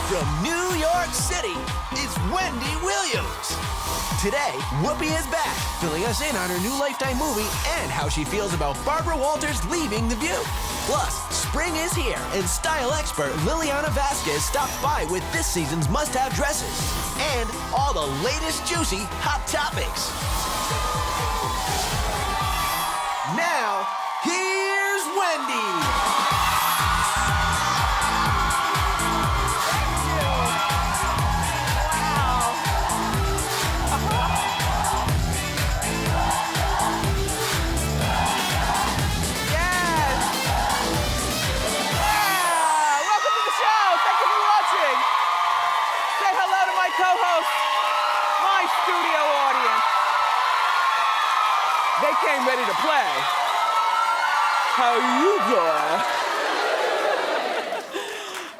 From New York City, it's Wendy Williams. Today, Whoopi is back, filling us in on her new Lifetime movie and how she feels about Barbara Walters leaving The View. Plus, spring is here, and style expert Liliana Vasquez stopped by with this season's must-have dresses and all the latest juicy hot topics. Now, here's Wendy. Co-host, my studio audience. They came ready to play. How you doing?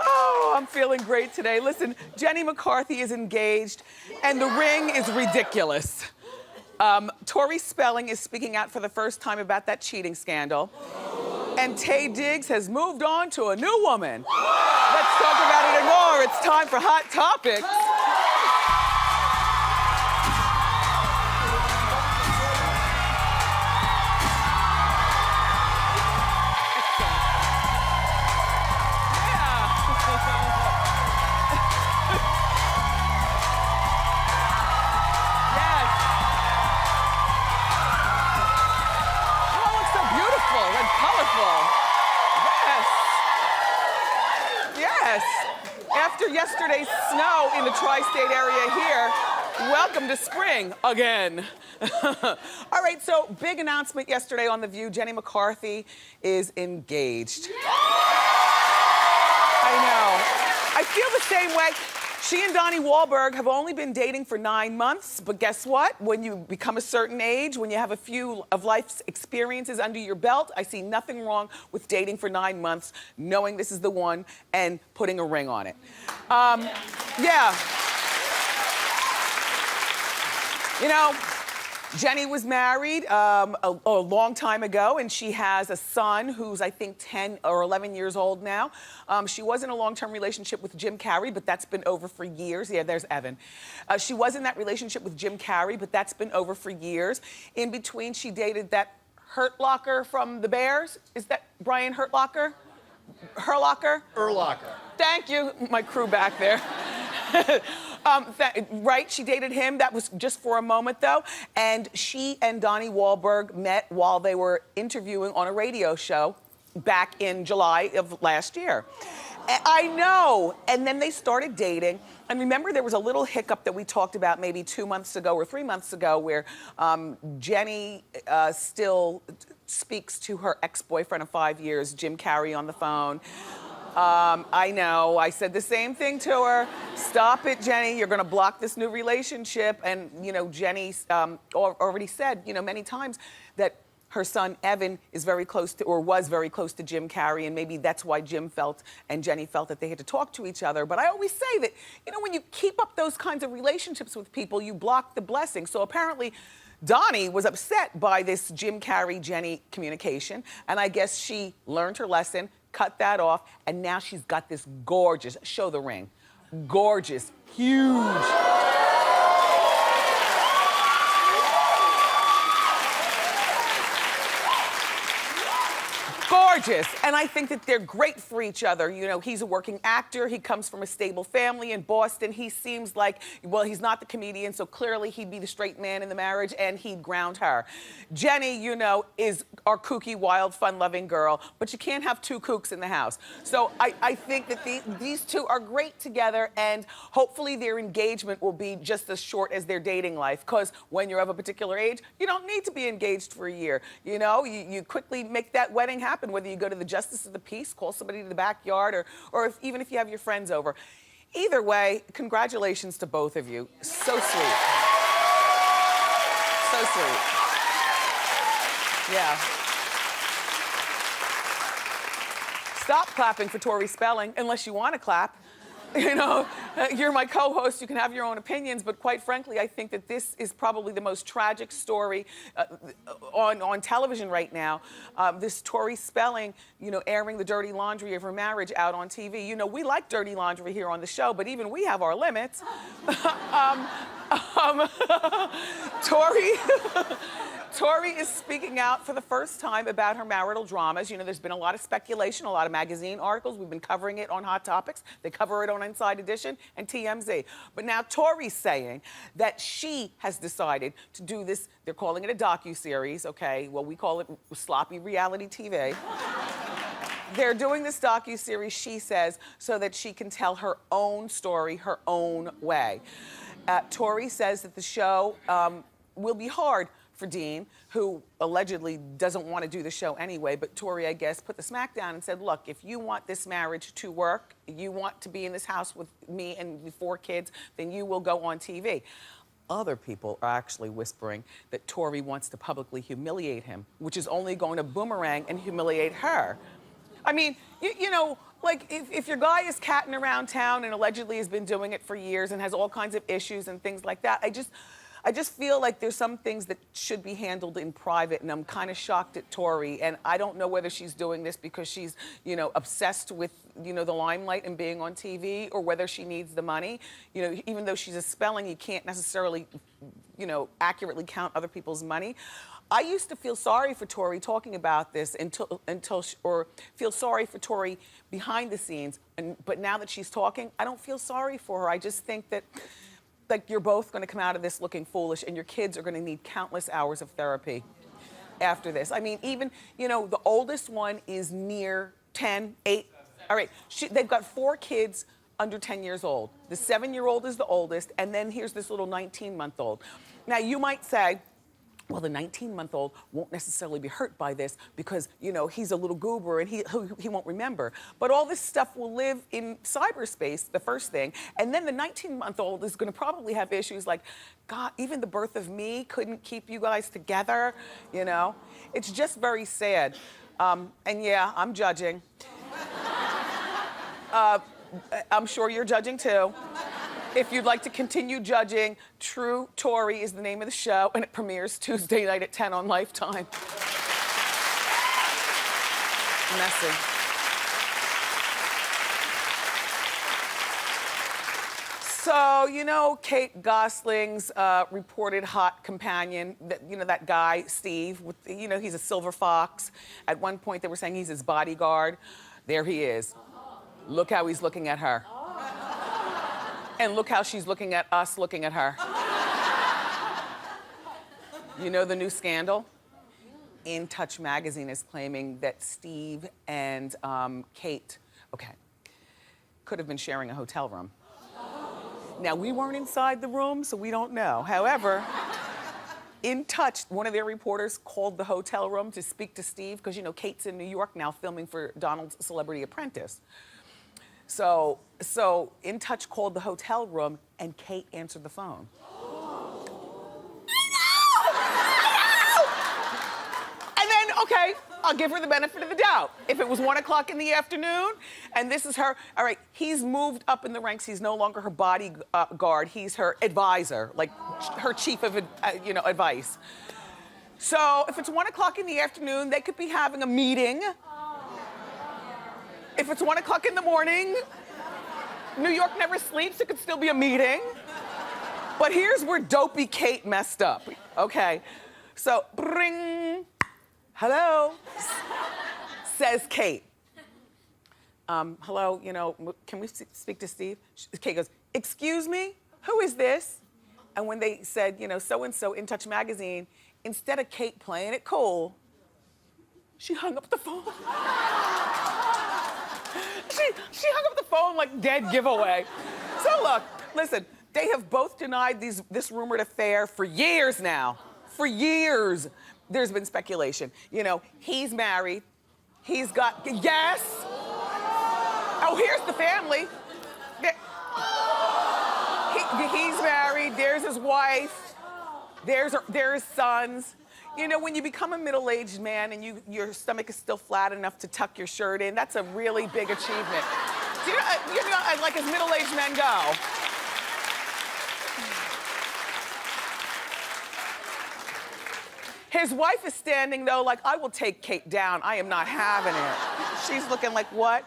Oh, I'm feeling great today. Listen, Jenny McCarthy is engaged, and the ring is ridiculous. Tori Spelling is speaking out for the first time about that cheating scandal. And Taye Diggs has moved on to a new woman. Let's talk about it and more. It's time for Hot Topics. After yesterday's snow in the tri-state area here, welcome to spring again. All right, so big announcement yesterday on The View. Jenny McCarthy is engaged. I know. I feel the same way. She and Donnie Wahlberg have only been dating for 9 months, but guess what? When you become a certain age, when you have a few of life's experiences under your belt, I see nothing wrong with dating for 9 months, knowing this is the one, and putting a ring on it. Yeah. You know, Jenny was married a long time ago, and she has a son who's, I think, 10 or 11 years old now. She was in a long-term relationship with Jim Carrey, but that's been over for years. Yeah, there's Evan. She was in that relationship with Jim Carrey, but that's been over for years. In between, she dated that Hurt Locker from the Bears. Is that Brian Hurtlocker? Urlacher? Thank you, my crew back there. Right, she dated him. That was just for a moment, though. And she and Donnie Wahlberg met while they were interviewing on a radio show back in July of last year. I know. And then they started dating. And remember, there was a little hiccup that we talked about maybe 2 months ago or 3 months ago where Jenny still speaks to her ex-boyfriend of 5 years, Jim Carrey, on the phone. I know, I said the same thing to her. Stop it, Jenny, you're gonna block this new relationship. And, you know, Jenny already said, you know, many times that her son, Evan, is very close to, or was very close to Jim Carrey, and maybe that's why Jim felt and Jenny felt that they had to talk to each other. But I always say that, you know, when you keep up those kinds of relationships with people, you block the blessing. So apparently, Donnie was upset by this Jim Carrey-Jenny communication, and I guess she learned her lesson, cut that off, and now she's got this gorgeous, show the ring, gorgeous, huge. Gorgeous, and I think that they're great for each other. You know, he's a working actor, he comes from a stable family in Boston. He seems like, well, he's not the comedian, so clearly he'd be the straight man in the marriage and he'd ground her. Jenny, you know, is our kooky, wild, fun-loving girl, but you can't have two kooks in the house. So I think that these two are great together, and hopefully their engagement will be just as short as their dating life, because when you're of a particular age, you don't need to be engaged for a year. You know, you quickly make that wedding happen, whether you go to the Justice of the Peace, call somebody to the backyard, or even if you have your friends over. Either way, congratulations to both of you. So sweet. So sweet. Yeah. Stop clapping for Tori Spelling, unless you want to clap. You know, you're my co-host, you can have your own opinions, but quite frankly, I think that this is probably the most tragic story on television right now. This Tori Spelling, you know, airing the dirty laundry of her marriage out on TV. You know, we like dirty laundry here on the show, but even we have our limits. Tori is speaking out for the first time about her marital dramas. You know, there's been a lot of speculation, a lot of magazine articles. We've been covering it on Hot Topics. They cover it on Inside Edition and TMZ. But now Tori's saying that she has decided to do this. They're calling it a docuseries, okay? Well, we call it sloppy reality TV. They're doing this docuseries, she says, so that she can tell her own story, her own way. Tori says that the show will be hard for Dean, who allegedly doesn't want to do the show anyway, but Tori, I guess, put the smack down and said, look, if you want this marriage to work, you want to be in this house with me and the 4 kids, then you will go on TV. Other people are actually whispering that Tori wants to publicly humiliate him, which is only going to boomerang and humiliate her. I mean, you know, like if your guy is catting around town and allegedly has been doing it for years and has all kinds of issues and things like that, I just feel like there's some things that should be handled in private, and I'm kind of shocked at Tori, and I don't know whether she's doing this because she's, you know, obsessed with, you know, the limelight and being on TV, or whether she needs the money. You know, even though she's a Spelling, you can't necessarily, you know, accurately count other people's money. I used to feel sorry for Tori talking about this or feel sorry for Tori behind the scenes, but now that she's talking, I don't feel sorry for her. I just think that, like, you're both going to come out of this looking foolish, and your kids are going to need countless hours of therapy after this. I mean, even, you know, the oldest one is near 10, 8. All right, they've got 4 kids under 10 years old. The 7-year-old is the oldest, and then here's this little 19-month-old. Now, you might say, well, the 19-month-old won't necessarily be hurt by this because, you know, he's a little goober and he won't remember. But all this stuff will live in cyberspace, the first thing. And then the 19-month-old is going to probably have issues like, God, even the birth of me couldn't keep you guys together, you know? It's just very sad. And yeah, I'm judging. I'm sure you're judging too. If you'd like to continue judging, True Tori is the name of the show, and it premieres Tuesday night at 10 on Lifetime. Messy. So, you know, Kate Gosling's reported hot companion, that guy, Steve, he's a silver fox. At one point, they were saying he's his bodyguard. There he is. Look how he's looking at her. And look how she's looking at us looking at her. You know the new scandal? In Touch magazine is claiming that Steve and Kate, could have been sharing a hotel room. Now, we weren't inside the room, so we don't know. However, In Touch, one of their reporters called the hotel room to speak to Steve, because, you know, Kate's in New York now filming for Donald's Celebrity Apprentice. So In Touch called the hotel room, and Kate answered the phone. And then, okay, I'll give her the benefit of the doubt. If it was 1 o'clock in the afternoon, and this is her, all right, he's moved up in the ranks. He's no longer her bodyguard. He's her advisor, like her chief of, advice. So if it's 1 o'clock in the afternoon, they could be having a meeting. If it's 1 o'clock in the morning, New York never sleeps, it could still be a meeting. But here's where dopey Kate messed up, okay? So, bring, hello, says Kate. Hello, can we speak to Steve? Kate goes, excuse me, who is this? And when they said, so-and-so In Touch magazine, instead of Kate playing it cool, she hung up the phone. She hung up the phone like dead giveaway. So look, listen, they have both denied this rumored affair for years now. For years, there's been speculation. He's married. He's got, yes. Oh, here's the family. He's married, there's his wife, there's his sons. When you become a middle-aged man and your stomach is still flat enough to tuck your shirt in, that's a really big achievement. like as middle-aged men go. His wife is standing though like, I will take Kate down. I am not having it. She's looking like, what?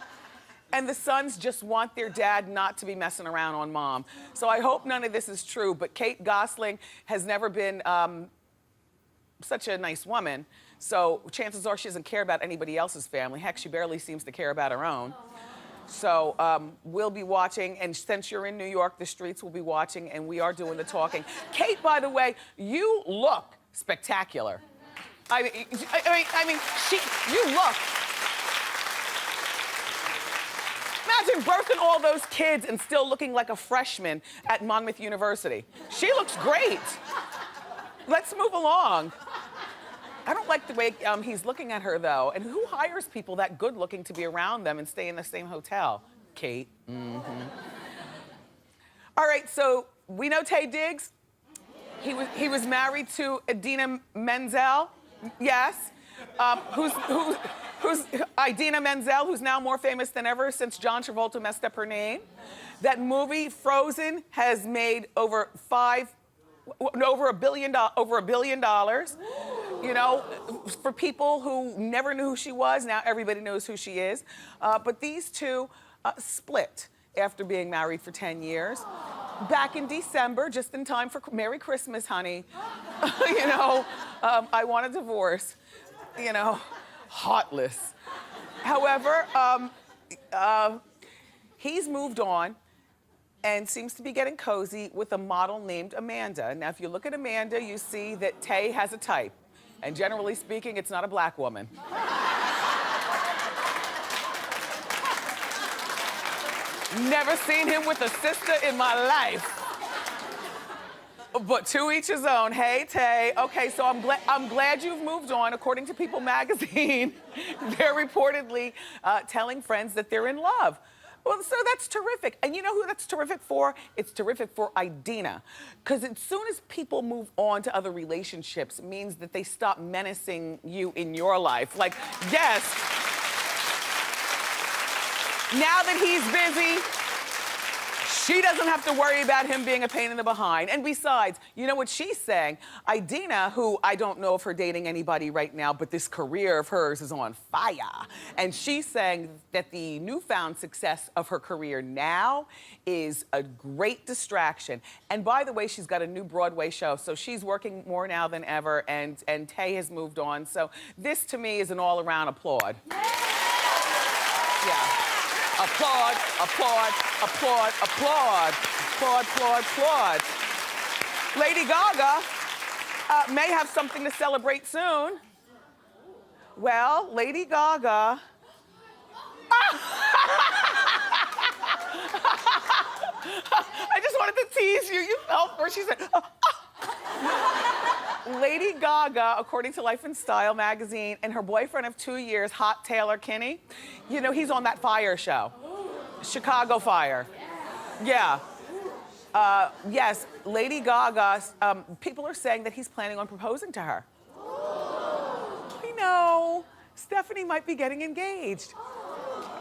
And the sons just want their dad not to be messing around on mom. So I hope none of this is true, but Kate Gosling has never been such a nice woman. So chances are she doesn't care about anybody else's family. Heck, she barely seems to care about her own. So we'll be watching, and since you're in New York, the streets will be watching, and we are doing the talking. Kate, by the way, you look spectacular. I mean, you look. Imagine birthing all those kids and still looking like a freshman at Monmouth University. She looks great. Let's move along. I don't like the way he's looking at her, though. And who hires people that good looking to be around them and stay in the same hotel? Kate. Mm-hmm. All right, so we know Taye Diggs. He was married to Idina Menzel. Yes. Who's Idina Menzel, who's now more famous than ever since John Travolta messed up her name. That movie, Frozen, has made over $1 billion. You know, for people who never knew who she was, now everybody knows who she is. But these two split after being married for 10 years. Back in December, just in time for Merry Christmas, honey. You know, I want a divorce. You know, heartless. However, he's moved on and seems to be getting cozy with a model named Amanda. Now, if you look at Amanda, you see that Taye has a type. And generally speaking, it's not a black woman. Never seen him with a sister in my life. But to each his own. Hey, Taye. Okay, so I'm glad you've moved on. According to People magazine, they're reportedly telling friends that they're in love. Well, so that's terrific. And you know who that's terrific for? It's terrific for Idina. Because as soon as people move on to other relationships, it means that they stop menacing you in your life. Like, yes. Now that he's busy, she doesn't have to worry about him being a pain in the behind. And besides, you know what she's saying? Idina, who I don't know if her dating anybody right now, but this career of hers is on fire. And she's saying that the newfound success of her career now is a great distraction. And by the way, she's got a new Broadway show, so she's working more now than ever, and Taye has moved on. So this, to me, is an all-around applaud. Yeah. Applaud, applaud, applaud, applaud, applaud, applaud, applaud. Lady Gaga may have something to celebrate soon. Well, Lady Gaga. I just wanted to tease you. You fell for it. She said, Lady Gaga, according to Life and Style magazine, and her boyfriend of 2 years, Hot Taylor Kinney, you know, he's on that Fire show. Chicago Fire. Yeah. Yes, Lady Gaga, people are saying that he's planning on proposing to her. I know. Stephanie might be getting engaged.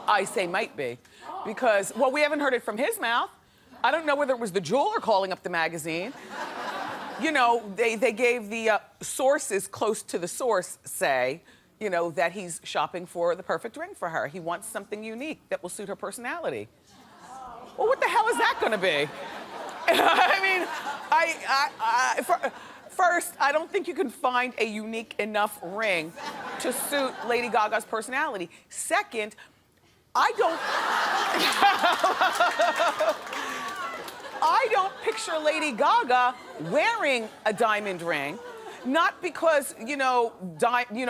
I say might be. Because, well, we haven't heard it from his mouth. I don't know whether it was the jeweler calling up the magazine. You know, they gave the sources close to the source say, you know, that he's shopping for the perfect ring for her. He wants something unique that will suit her personality. Well, what the hell is that gonna be? I mean, first, I don't think you can find a unique enough ring to suit Lady Gaga's personality. Second, I don't picture Lady Gaga wearing a diamond ring. Not because, you know,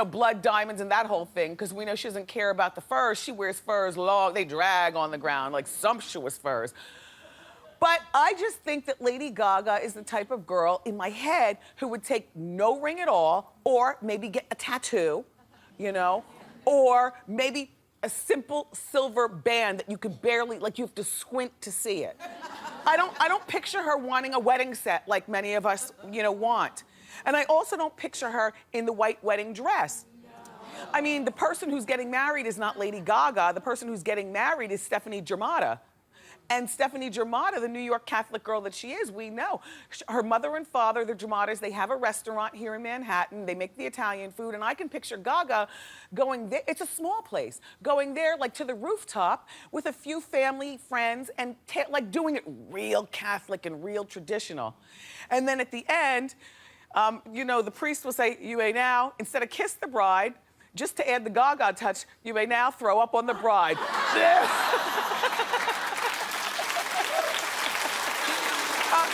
blood diamonds and that whole thing, because we know she doesn't care about the furs. She wears furs long, they drag on the ground, like sumptuous furs. But I just think that Lady Gaga is the type of girl in my head who would take no ring at all, or maybe get a tattoo, you know, or maybe a simple silver band that you could barely, like you have to squint to see it. I don't picture her wanting a wedding set like many of us, you know, want. And I also don't picture her in the white wedding dress. I mean, the person who's getting married is not Lady Gaga. The person who's getting married is Stephanie Germanotta. And Stephanie Germanotta, the New York Catholic girl that she is, we know. Her mother and father, the Germanottas, they have a restaurant here in Manhattan. They make the Italian food, and I can picture Gaga going there. It's a small place. Going there, like, to the rooftop with a few family, friends, and like doing it real Catholic and real traditional. And then at the end, you know, the priest will say, "You may now," instead of kiss the bride, just to add the Gaga touch, "You may now throw up on the bride."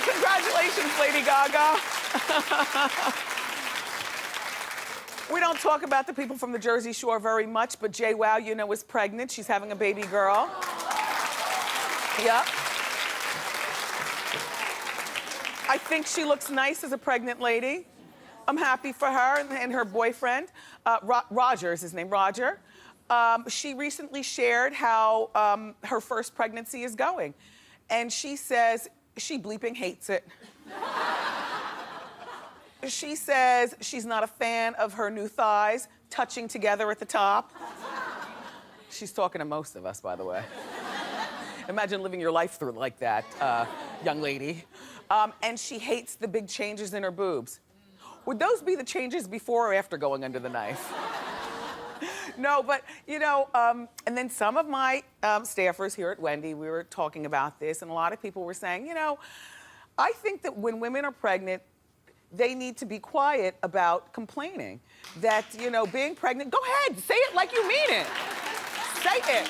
Congratulations, Lady Gaga. We don't talk about the people from the Jersey Shore very much, but JWoww, you know, is pregnant. She's having a baby girl. Yep. I think she looks nice as a pregnant lady. I'm happy for her and her boyfriend. Roger is his name, Roger. She recently shared how her first pregnancy is going. And she says she bleeping hates it. She says she's not a fan of her new thighs touching together at the top. She's talking to most of us, by the way. Imagine living your life through like that, young lady. And she hates the big changes in her boobs. Would those be the changes before or after going under the knife? No, but, you know, and then some of my staffers here at Wendy, we were talking about this, and a lot of people were saying, you know, I think that when women are pregnant, they need to be quiet about complaining. That, you know, being pregnant, go ahead, say it like you mean it. Say it.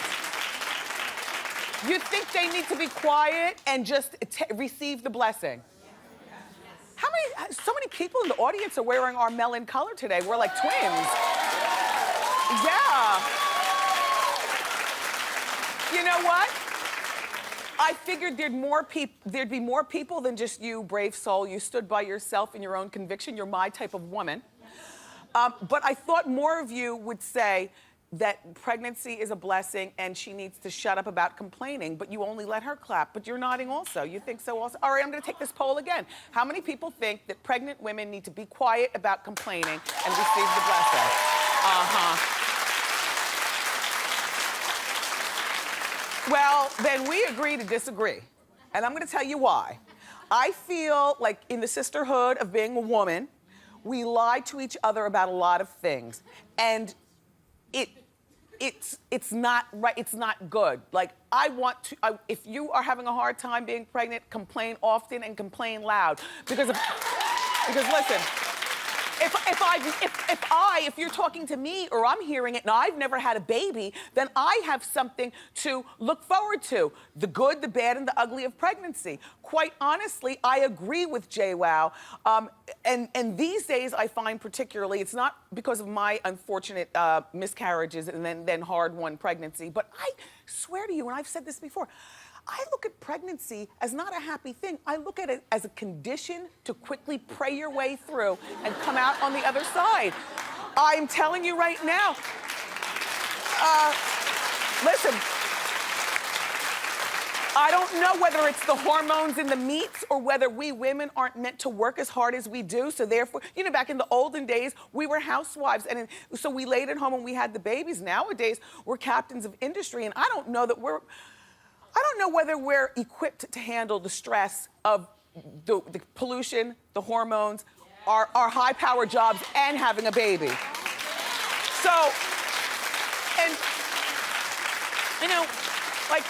You think they need to be quiet and just receive the blessing? How many, so many people in the audience are wearing our melon color today. We're like twins. Yeah. You know what? I figured there'd be more people than just you, brave soul. You stood by yourself in your own conviction. You're my type of woman. But I thought more of you would say that pregnancy is a blessing and she needs to shut up about complaining, but you only let her clap. But you're nodding also. You think so also? All right, I'm gonna take this poll again. How many people think that pregnant women need to be quiet about complaining and receive the blessing? Well, then we agree to disagree. And I'm gonna tell you why. I feel like in the sisterhood of being a woman, we lie to each other about a lot of things. And it's not right, it's not good. Like, I want to, if you are having a hard time being pregnant, complain often and complain loud. Because listen, if you're talking to me or I'm hearing it and I've never had a baby, then I have something to look forward to. The good, the bad, and the ugly of pregnancy. Quite honestly, I agree with JWoww. And these days I find particularly, it's not because of my unfortunate miscarriages and then hard-won pregnancy, but I swear to you, and I've said this before, I look at pregnancy as not a happy thing. I look at it as a condition to quickly pray your way through and come out on the other side. I'm telling you right now. Listen, I don't know whether it's the hormones in the meats or whether we women aren't meant to work as hard as we do. So therefore, you know, back in the olden days, we were housewives. And so we laid at home and we had the babies. Nowadays, we're captains of industry. And I don't know whether we're equipped to handle the stress of the pollution, the hormones, our high-power jobs, and having a baby. So, and, you know, like,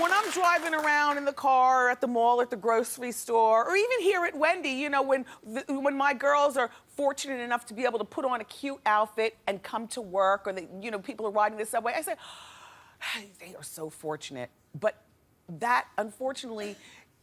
when I'm driving around in the car, or at the mall, at the grocery store, or even here at Wendy, you know, when my girls are fortunate enough to be able to put on a cute outfit and come to work, or you know, people are riding the subway, I say, they are so fortunate. But that, unfortunately,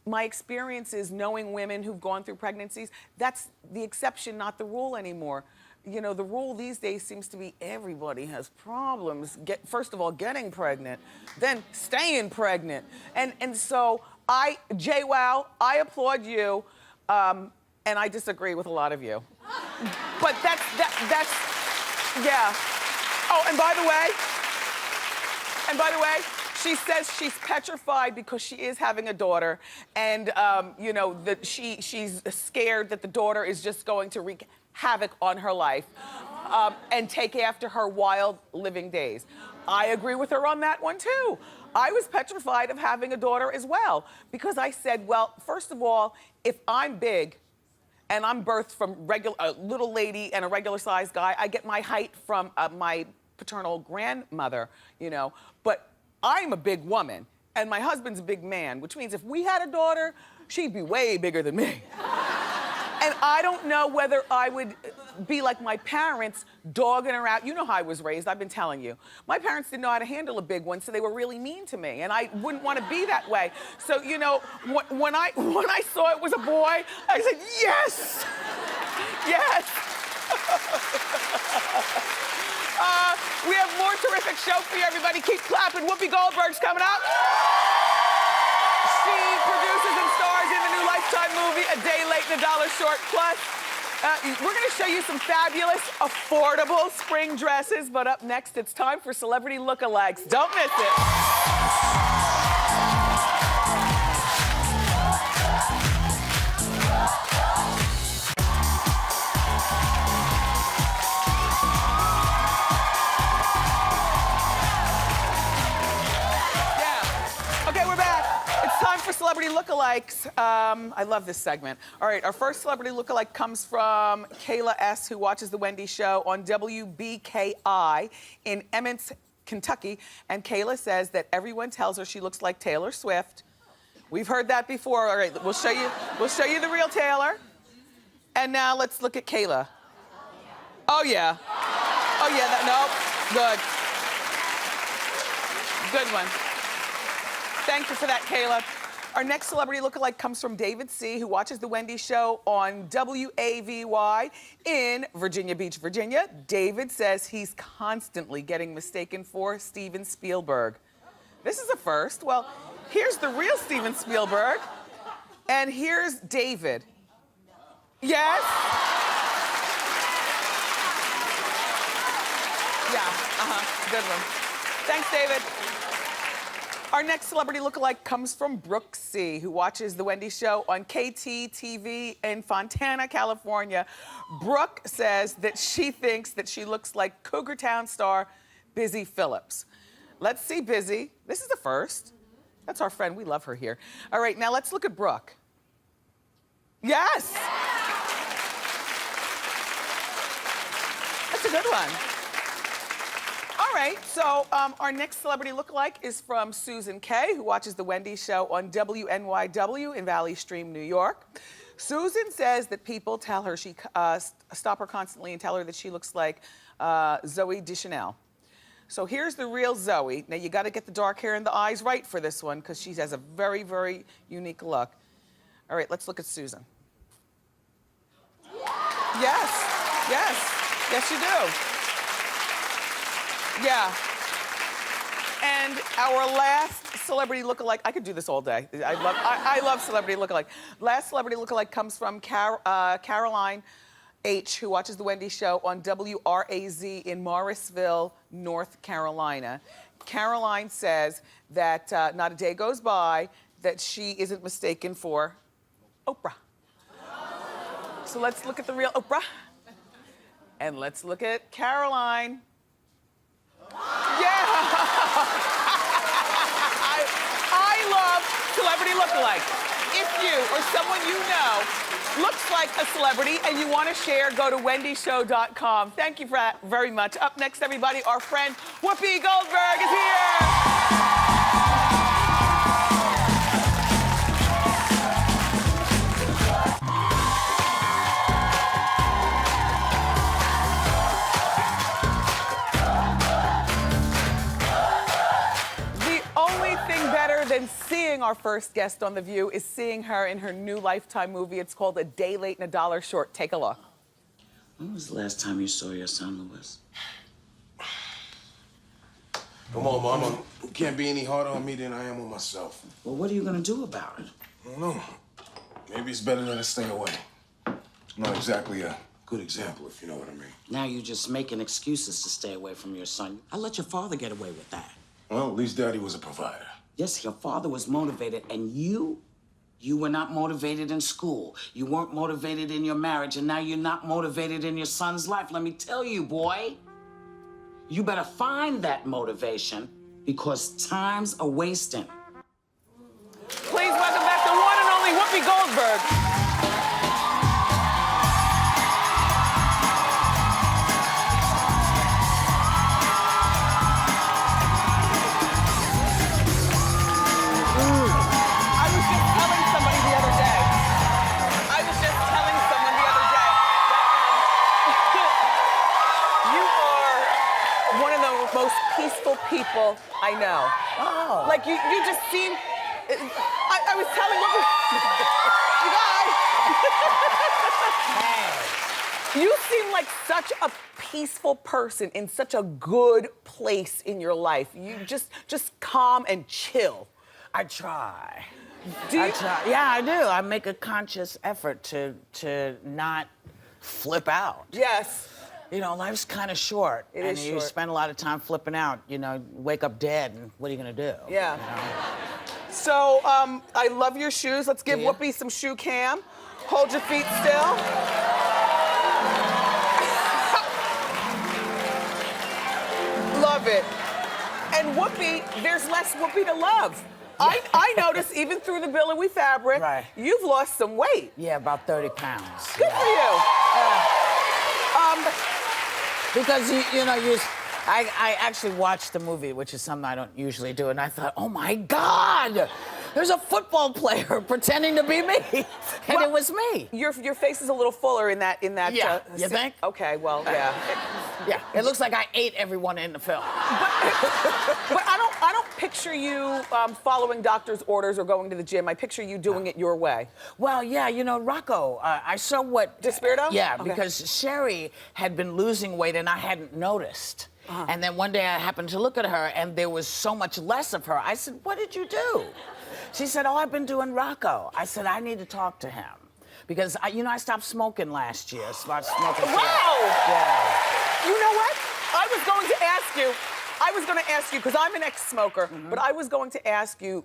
my experience is knowing women who've gone through pregnancies, that's the exception, not the rule anymore. You know, the rule these days seems to be everybody has problems. First of all, getting pregnant, then staying pregnant. And so JWoww, I applaud you, and I disagree with a lot of you. But that's, yeah. Oh, and by the way, she says she's petrified because she is having a daughter, and you know that she's scared that the daughter is just going to wreak havoc on her life and take after her wild living days. I agree with her on that one too. I was petrified of having a daughter as well because I said, well, first of all, if I'm big and I'm birthed from a little lady and a regular sized guy, I get my height from my paternal grandmother, you know, but I'm a big woman and my husband's a big man, which means if we had a daughter, she'd be way bigger than me. And I don't know whether I would be like my parents, dogging her out. You know how I was raised, I've been telling you. My parents didn't know how to handle a big one, so they were really mean to me, and I wouldn't want to be that way. So, you know, when I saw it was a boy, I said, yes! Yes! We have more terrific show for you, everybody. Keep clapping. Whoopi Goldberg's coming up. She produces and stars in the new Lifetime movie, A Day Late and a Dollar Short. Plus, we're going to show you some fabulous, affordable spring dresses. But up next, it's time for Celebrity Lookalikes. Don't miss it. For Celebrity Lookalikes. I love this segment. All right, our first Celebrity Lookalike comes from Kayla S., who watches The Wendy Show on WBKI in Emmons, Kentucky. And Kayla says that everyone tells her she looks like Taylor Swift. We've heard that before. All right, we'll show you the real Taylor. And now let's look at Kayla. Oh, yeah. Oh, yeah, no, good. Good one. Thank you for that, Kayla. Our next Celebrity Lookalike comes from David C., who watches The Wendy Show on WAVY in Virginia Beach, Virginia. David says he's constantly getting mistaken for Steven Spielberg. This is a first. Well, here's the real Steven Spielberg. And here's David. Yes? Yeah, good one. Thanks, David. Our next Celebrity Lookalike comes from Brooke C., who watches The Wendy Show on KTTV in Fontana, California. Brooke says that she thinks that she looks like Cougar Town star Busy Phillips. Let's see Busy. This is the first. That's our friend. We love her here. All right, now let's look at Brooke. Yes! That's a good one. All right, so our next Celebrity Lookalike is from Susan K., who watches The Wendy Show on WNYW in Valley Stream, New York. Susan says that people tell her stop her constantly and tell her that she looks like Zooey Deschanel. So here's the real Zoe. Now you got to get the dark hair and the eyes right for this one because she has a very, very unique look. All right, let's look at Susan. Yes, you do. Yeah. And our last Celebrity Lookalike, I could do this all day. I love Celebrity Lookalike. Last Celebrity Lookalike comes from Caroline H., who watches The Wendy Show on WRAZ in Morrisville, North Carolina. Caroline says that not a day goes by that she isn't mistaken for Oprah. So let's look at the real Oprah. And let's look at Caroline. Yeah! I love Celebrity Lookalike. If you or someone you know looks like a celebrity and you want to share, go to wendyshow.com. Thank you for that very much. Up next, everybody, our friend Whoopi Goldberg is here. Than seeing our first guest on The View is seeing her in her new Lifetime movie. It's called A Day Late and a Dollar Short. Take a look. When was the last time you saw your son, Louis? Come on, Mama. You can't be any harder on me than I am on myself. Well, what are you gonna do about it? I don't know. Maybe it's better than to stay away. Not exactly a good example, if you know what I mean. Now you're just making excuses to stay away from your son. I let your father get away with that. Well, at least Daddy was a provider. Yes, your father was motivated, and you You were not motivated in school. You weren't motivated in your marriage, and now you're not motivated in your son's life. Let me tell you, boy, you better find that motivation because time's a wasting. Please welcome back the one and only Whoopi Goldberg. Most peaceful people I know. Oh. Like you just seem. I was telling you guys. Hey. You seem like such a peaceful person in such a good place in your life. You just calm and chill. I try. Do you? I try. Yeah, I do. I make a conscious effort to not flip out. Yes. You know, life's kind of short. It and is you short. spend a lot of time flipping out. You know, wake up dead, and what are you gonna do? Yeah. You know? So, I love your shoes. Let's give Do you? Whoopi some shoe cam. Hold your feet still. Love it. And Whoopi, there's less Whoopi to love. I noticed even through the billowy fabric, Right. you've lost some weight. Yeah, about 30 pounds. Good for you. Because I actually watched the movie, which is something I don't usually do, and I thought, oh my God, there's a football player pretending to be me, and it was me. Your face is a little fuller in that. Yeah, you think? Okay, well, yeah. Yeah, it looks like I ate everyone in the film. But I don't picture you following doctor's orders or going to the gym. I picture you doing it your way. Well, yeah, you know, Rocco, I saw what... Despirito? Yeah, Okay. because Sherry had been losing weight and I hadn't noticed. And then one day I happened to look at her and there was so much less of her. I said, what did you do? She said, oh, I've been doing Rocco. I said, I need to talk to him. Because, I stopped smoking last year. Stopped smoking. Wow! Yeah. You know what? I was going to ask you, because I'm an ex-smoker, but I was going to ask you,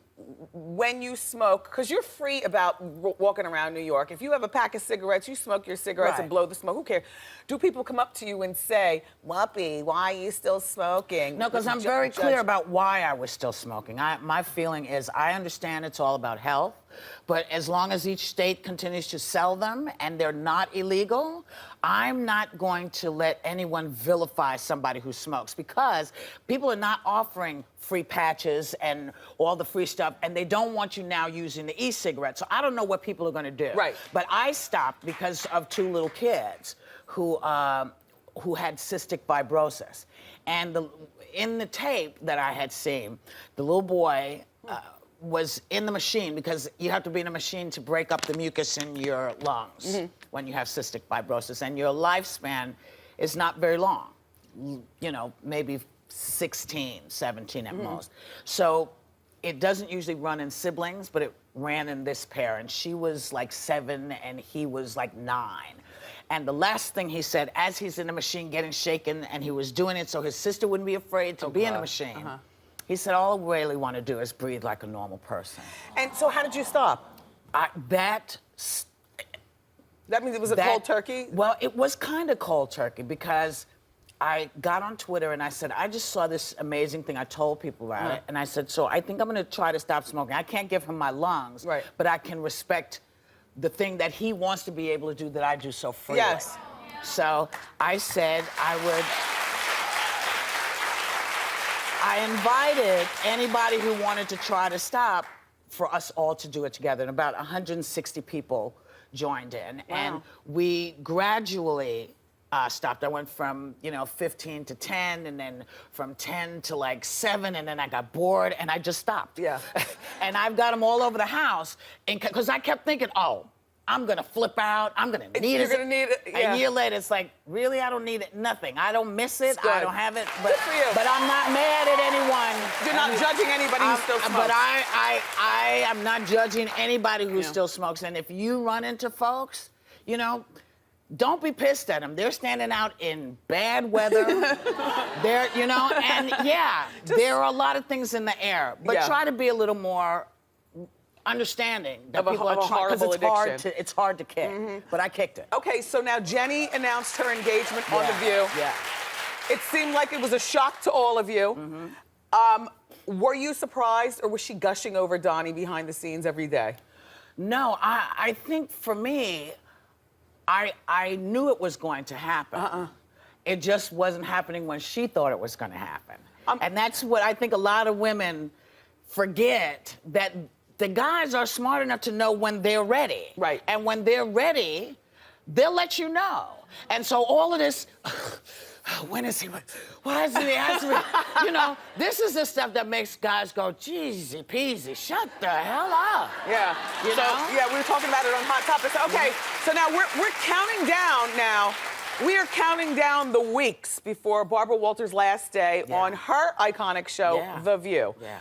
when you smoke, because you're free about walking around New York. If you have a pack of cigarettes, you smoke your cigarettes and Right. blow the smoke. Who cares? Do people come up to you and say, Whoopi, why are you still smoking? No, because I'm very clear about why I was still smoking. My feeling is I understand it's all about health, but as long as each state continues to sell them and they're not illegal, I'm not going to let anyone vilify somebody who smokes because people are not offering free patches and all the free stuff, and they don't want you now using the e-cigarette. So I don't know what people are going to do. Right. But I stopped because of two little kids who had cystic fibrosis. And in the tape that I had seen, the little boy was in the machine because you have to be in a machine to break up the mucus in your lungs when you have cystic fibrosis. And your lifespan is not very long, you know, maybe 16, 17 at most. So it doesn't usually run in siblings, but it ran in this pair. And she was like 7 and he was like 9. And the last thing he said, as he's in the machine getting shaken, and he was doing it so his sister wouldn't be afraid to be in the machine, he said, all I really want to do is breathe like a normal person. And so how did you stop? That means it was a cold turkey? Well, it was kind of cold turkey because I got on Twitter and I said, I just saw this amazing thing. I told people about it. And I said, so I think I'm going to try to stop smoking. I can't give him my lungs, Right. but I can respect the thing that he wants to be able to do that I do so freely. Yes. So I said I invited anybody who wanted to try to stop for us all to do it together. And about 160 people joined in. Wow. And we gradually stopped. I went from, 15 to 10, and then from 10 to like 7, and then I got bored, and I just stopped. Yeah. And I've got them all over the house, because I kept thinking, oh, I'm gonna flip out, I'm gonna need it. You're gonna need it, yeah. A year later, it's like, really, I don't need it, nothing. I don't miss it, Good. I don't have it, but, Good for you. but I'm not mad at anyone. You're not judging anybody who still smokes. But I am not judging anybody who still smokes, and if you run into folks, don't be pissed at them. They're standing out in bad weather. They're, and there are a lot of things in the air. But try to be a little more understanding that Of a people are trying, because horrible it's hard to kick. But I kicked it. Okay, so now Jenny announced her engagement on The View. Yeah. It seemed like it was a shock to all of you. Were you surprised, or was she gushing over Donnie behind the scenes every day? No, I think for me, I knew it was going to happen. It just wasn't happening when she thought it was going to happen. And that's what I think a lot of women forget, that the guys are smart enough to know when they're ready. Right. And when they're ready, they'll let you know. And so all of this, when is he? Why isn't he answering? You know, this is the stuff that makes guys go, jeezy peasy, shut the hell up. Yeah. You know? Yeah, we were talking about it on Hot Topics. Okay, so now we're counting down now. We are counting down the weeks before Barbara Walters' last day on her iconic show, The View. Yeah.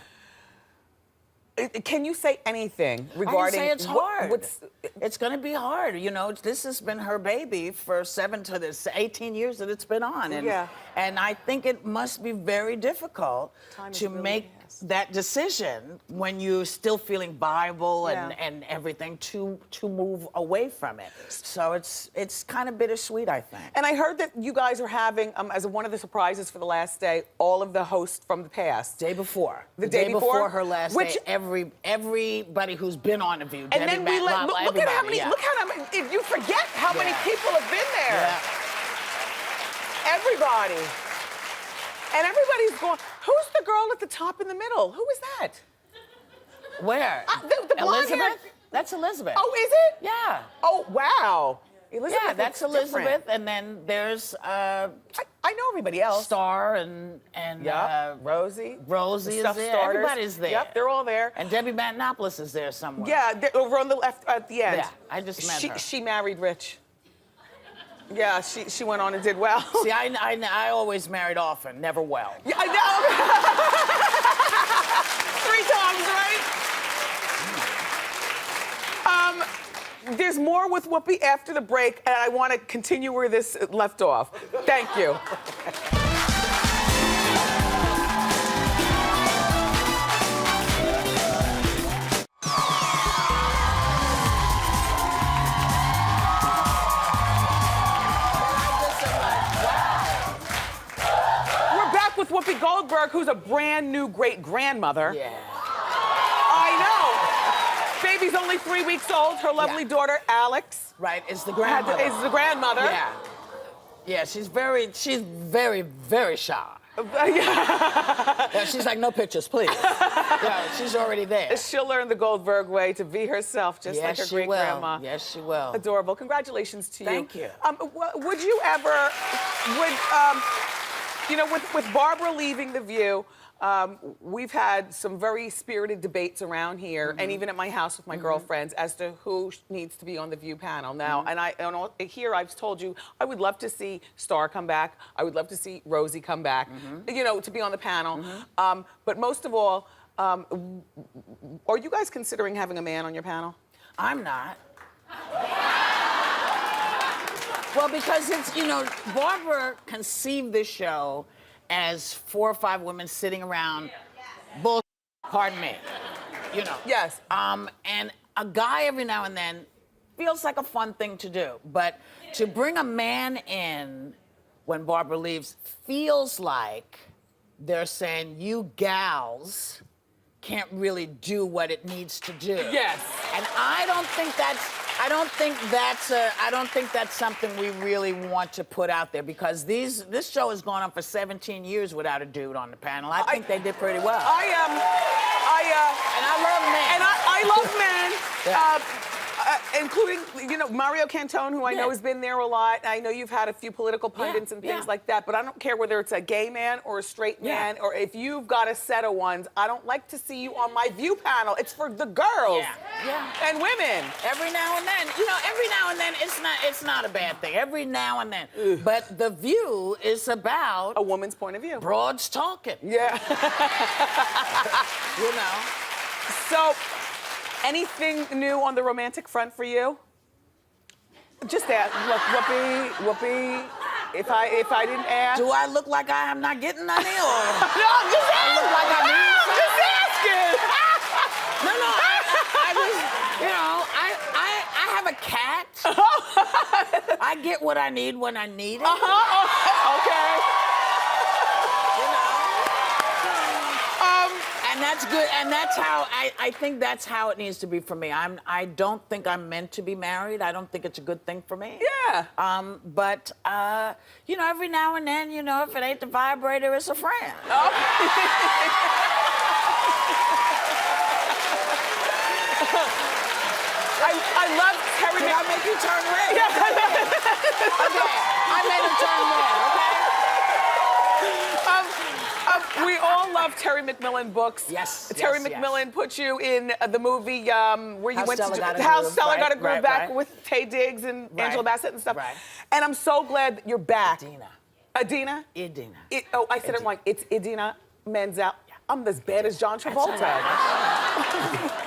Can you say anything regarding? I can say it's hard. What's It's going to be hard. You know, this has been her baby for 18 years that it's been on. And, and I think it must be very difficult to make that decision when you're still feeling viable and everything to move away from it. So it's kind of bittersweet, I think. And I heard that you guys are having, as one of the surprises for the last day, all of the hosts from the past. Day before. The day before her last day. Everybody who's been on The View. And then we look at how many. Look how many. If you forget how many people have been there. Yeah. Everybody. And everybody's going. Who's the girl at the top in the middle? Who is that? Where? The blonde Elizabeth? hair. That's Elizabeth. Oh, is it? Yeah. Oh, wow. Elizabeth. Yeah, that's looks Elizabeth, different. and then there's I know everybody else. Star and Rosie. Rosie is Stuff there. Starters. Everybody's there. Yep, they're all there. And Debbie Matenopoulos is there somewhere. Yeah, they're over on the left at the end. Yeah, I just met her. She married rich. Yeah, she went on and did well. See, I always married often, never well. Yeah, I know. 3 times, right? There's more with Whoopi after the break, and I want to continue where this left off. Thank you. We're back with Whoopi Goldberg, who's a brand new great-grandmother. Yeah. I know. Baby's only 3 weeks old. Her lovely daughter, Alex. Right, is the grandmother. Is the grandmother. Yeah. Yeah, she's very, very shy. Yeah, she's like, no pictures, please. Yeah, she's already there. She'll learn the Goldberg way to be herself, just like her great-grandma. Yes, she will. Adorable. Congratulations to you. Thank you. Would you ever, you know, with Barbara leaving The View, we've had some very spirited debates around here, and even at my house with my girlfriends, as to who needs to be on The View panel now. And here I've told you, I would love to see Star come back. I would love to see Rosie come back, you know, to be on the panel. But most of all, are you guys considering having a man on your panel? I'm not. Well, because it's, you know, Barbara conceived this show as 4 or 5 women sitting around bull, pardon me, you know. Yes. And a guy every now and then feels like a fun thing to do. But to bring a man in when Barbara leaves feels like they're saying, you gals can't really do what it needs to do. Yes. And I don't think that's something we really want to put out there, because this show has gone on for 17 years without a dude on the panel. I think they did pretty well. And I love men. And I love men. Yeah. Including, you know, Mario Cantone, who I know has been there a lot. I know you've had a few political pundits and things like that, but I don't care whether it's a gay man or a straight man, or if you've got a set of ones, I don't like to see you on my View panel. It's for the girls and women. Every now and then, you know, it's not a bad thing. Every now and then. But The View is about a woman's point of view. Broads talking. Yeah. You know. So, anything new on the romantic front for you? Just ask. Look, Whoopi, if I didn't ask. Do I look like I am not getting any, or? No, I'm just asking. I look like I need something? Just asking. No, I I get what I need when I need it. Okay. And that's good, and that's how, I think that's how it needs to be for me. I don't think I'm meant to be married. I don't think it's a good thing for me. Yeah. But, you know, every now and then, you know, if it ain't the vibrator, it's a friend. I love Terry. Did I make you turn red? Yeah. Okay, I made him turn red, okay? We all love Terry McMillan books. Yes, Terry yes, McMillan put you in the movie where you How went Stella to Got a How Groove, Stella Got a right, Groove right, back right. with Taye Diggs and Right. Angela Bassett and stuff. Right. And I'm so glad that you're back. Idina. Adina? Idina. Oh, I said it wrong. It's Idina Menzel. I'm as bad as John Travolta.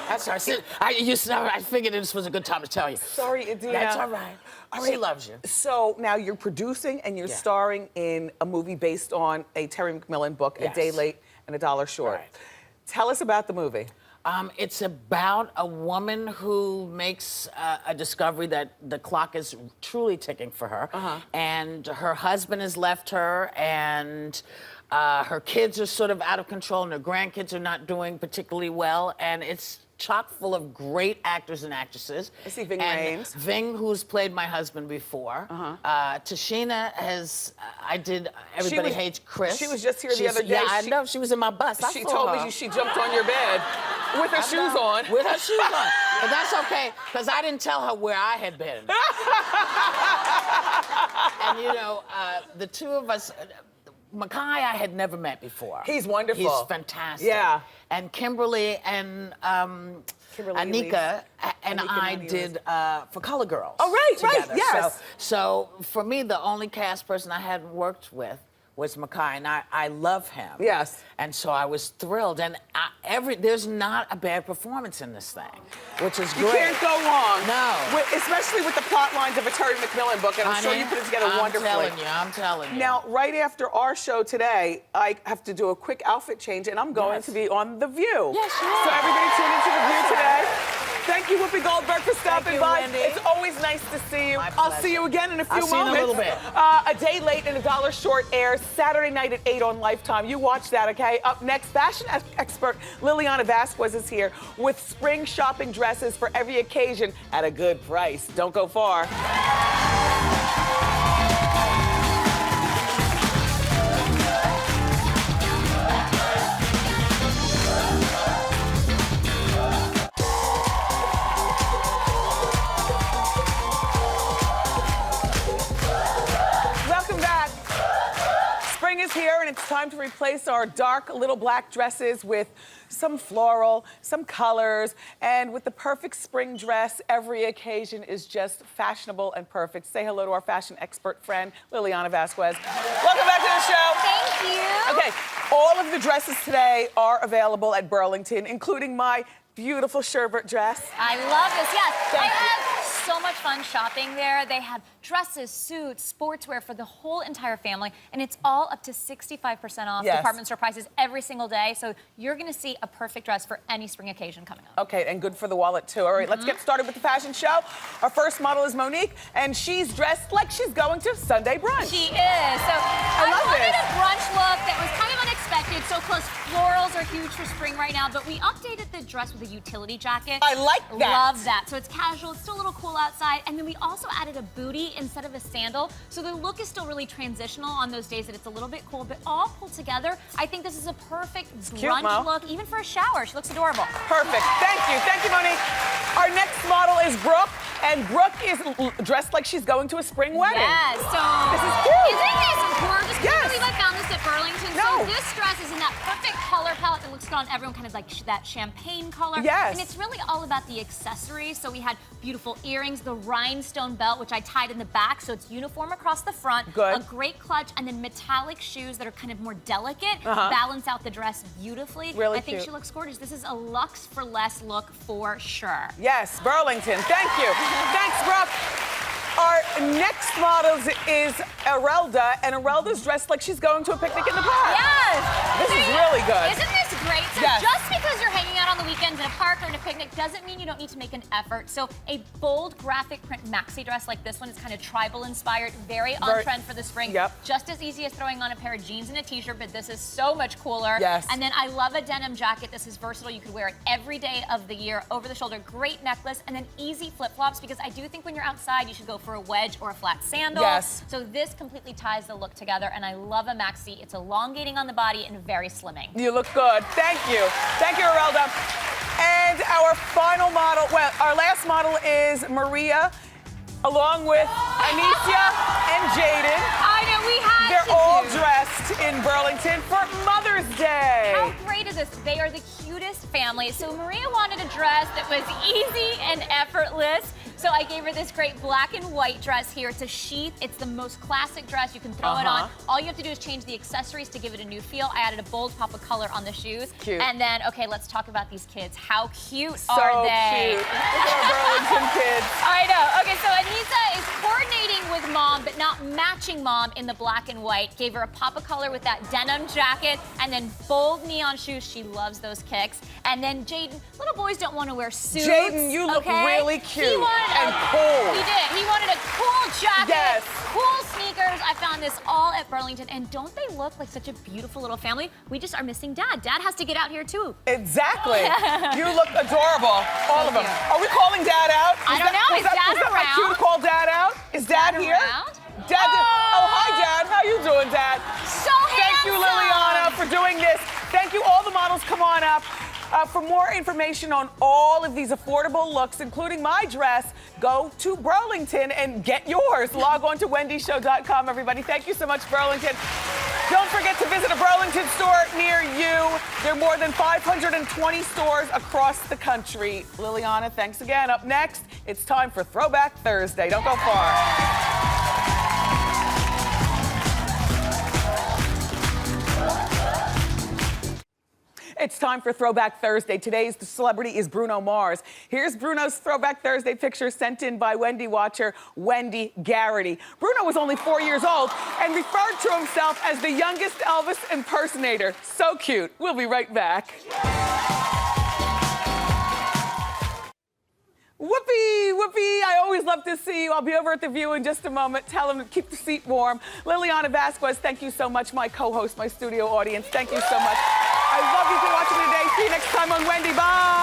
That's all right. I figured this was a good time to tell you. Sorry, Idina. That's all right. She loves you. So now you're producing and you're starring in a movie based on a Terry McMillan book, A Day Late and a Dollar Short. Right. Tell us about the movie. It's about a woman who makes a discovery that the clock is truly ticking for her. And her husband has left her, and her kids are sort of out of control, and her grandkids are not doing particularly well. And it's chock full of great actors and actresses. I see Ving And Rhames. Ving, who's played my husband before. Tashina has, I did Everybody Hates Chris. She was just here the other day. Yeah, I know. She was in my bus. I She saw told her. me she jumped on your bed with her shoes on. With her shoes on. But that's okay, because I didn't tell her where I had been. And you know, the two of us, Mackay I had never met before. He's wonderful. He's fantastic. Yeah. And Kimberly and Anika and I did For Color Girls. Oh, right, together. right, yes. So for me, the only cast person I hadn't worked with was Mackay, and I love him. Yes. And so I was thrilled. And there's not a bad performance in this thing, which is great. You can't go wrong. No. Especially with the plot lines of a Terry McMillan book, and I'm sure you put it together wonderfully. I'm telling you. Now, right after our show today, I have to do a quick outfit change, and I'm going to be on The View. Yes, you are. So everybody tune into The View today. Thank you, Whoopi Goldberg, for stopping you, by. Wendy. It's always nice to see you. My I'll pleasure. see you again in a few I'll see you in a moments. little bit. A Day Late and a Dollar Short airs Saturday night at 8 on Lifetime. You watch that, okay? Up next, fashion expert Liliana Vasquez is here with spring shopping dresses for every occasion at a good price. Don't go far. Welcome back. Spring is here, and it's time to replace our dark little black dresses with some floral, some colors, and with the perfect spring dress, every occasion is just fashionable and perfect. Say hello to our fashion expert friend, Liliana Vasquez. Welcome back to the show. Thank you. Okay, all of the dresses today are available at Burlington, including my beautiful sherbet dress. I love this. Yes, Thank I you. had so much fun shopping there. They had dresses, suits, sportswear for the whole entire family, and it's all up to 65% off Yes. department store prices every single day. So you're going to see a perfect dress for any spring occasion coming up. Okay, and good for the wallet too. All right, let's get started with the fashion show. Our first model is Monique, and she's dressed like she's going to Sunday brunch. She is. So I love wanted this. a brunch look that was kind of unexpected. So close. Florals are huge for spring right now, but we updated the dress with a utility jacket. I like that. Love that. So it's casual. It's still a little cool outside. And then we also added a bootie instead of a sandal. So the look is still really transitional on those days that it's a little bit cool, but all pulled together. I think this is a perfect cute, brunch Mo. look, even for a shower. She looks adorable. Perfect. Thank you. Thank you, Monique. Our next model is Brooke, and Brooke is dressed like she's going to a spring wedding. Yes, so This is cute. Isn't this gorgeous? Yes. Can't believe I found this at Burlington. No. So this dress is in that perfect color palette that looks good on everyone, kind of like that champagne color. Yes. And it's really all about the accessories. So we had beautiful earrings, the rhinestone belt, which I tied in the back, so it's uniform across the front. Good. A great clutch, and then metallic shoes that are kind of more delicate, balance out the dress beautifully. Really I think cute. she looks gorgeous. This is a luxe for less look for sure. Yes, Burlington. Thank you. Thanks, Brooke. Our next model is Arelda, and Arelda's dressed like she's going to a picnic in the park. Yes! This is really good. Isn't this great? So Yes. just because you're hanging out on the weekends in a park or in a picnic doesn't mean you don't need to make an effort. So a bold graphic print maxi dress like this one is kind of tribal inspired, very on trend for the spring. Yep. Just as easy as throwing on a pair of jeans and a t-shirt, but this is so much cooler. Yes. And then I love a denim jacket. This is versatile. You could wear it every day of the year, over the shoulder, great necklace, and then easy flip-flops, because I do think when you're outside, you should go for a wedge or a flat sandal. Yes. So this completely ties the look together, and I love a maxi. It's elongating on the body and very slimming. You look good. Thank you. Thank you, Arelda. And our final model, well, our last model is Maria, along with Anicia and Jaden. I know, we had They're all dressed in Burlington for Mother's Day. How great is this? They are the cutest family. So Maria wanted a dress that was easy and effortless. So I gave her this great black and white dress here. It's a sheath. It's the most classic dress. You can throw it on. All you have to do is change the accessories to give it a new feel. I added a bold pop of color on the shoes. Cute. And then, okay, let's talk about these kids. How cute So are they? cute. Look at our Burlington kids. I know. Okay, so Anissa is coordinating with mom, but not matching mom in the black and white. Gave her a pop of color with that denim jacket and then bold neon shoes. She loves those kicks. And then Jaden, little boys don't want to wear suits. Jaden, you look really cute He wanted and cool. He did. He wanted a cool jacket, Yes. cool sneakers. I found this all at Burlington. And don't they look like such a beautiful little family? We just are missing Dad. Dad has to get out here too. Exactly. You look adorable, all of them. cute. Are we calling Dad out? I don't know. Is Dad is that my cue to around? call Dad out? Is Dad here? around? Dad, oh, hi, Dad. How you doing, Dad? So Thank you, handsome. Liliana, for doing this. Thank you, all the models. Come on up. For more information on all of these affordable looks, including my dress, go to Burlington and get yours. Log on to wendyshow.com, everybody. Thank you so much, Burlington. Don't forget to visit a Burlington store near you. There are more than 520 stores across the country. Liliana, thanks again. Up next, it's time for Throwback Thursday. Don't go far. It's time for Throwback Thursday. Today's celebrity is Bruno Mars. Here's Bruno's Throwback Thursday picture sent in by Wendy watcher Wendy Garrity. Bruno was only 4 years old and referred to himself as the youngest Elvis impersonator. So cute. We'll be right back. Whoopi, I always love to see you. I'll be over at The View in just a moment. Tell him to keep the seat warm. Liliana Vasquez, thank you so much. My co-host, my studio audience, thank you so much. I love you for watching today. See you next time on Wendy. Bye.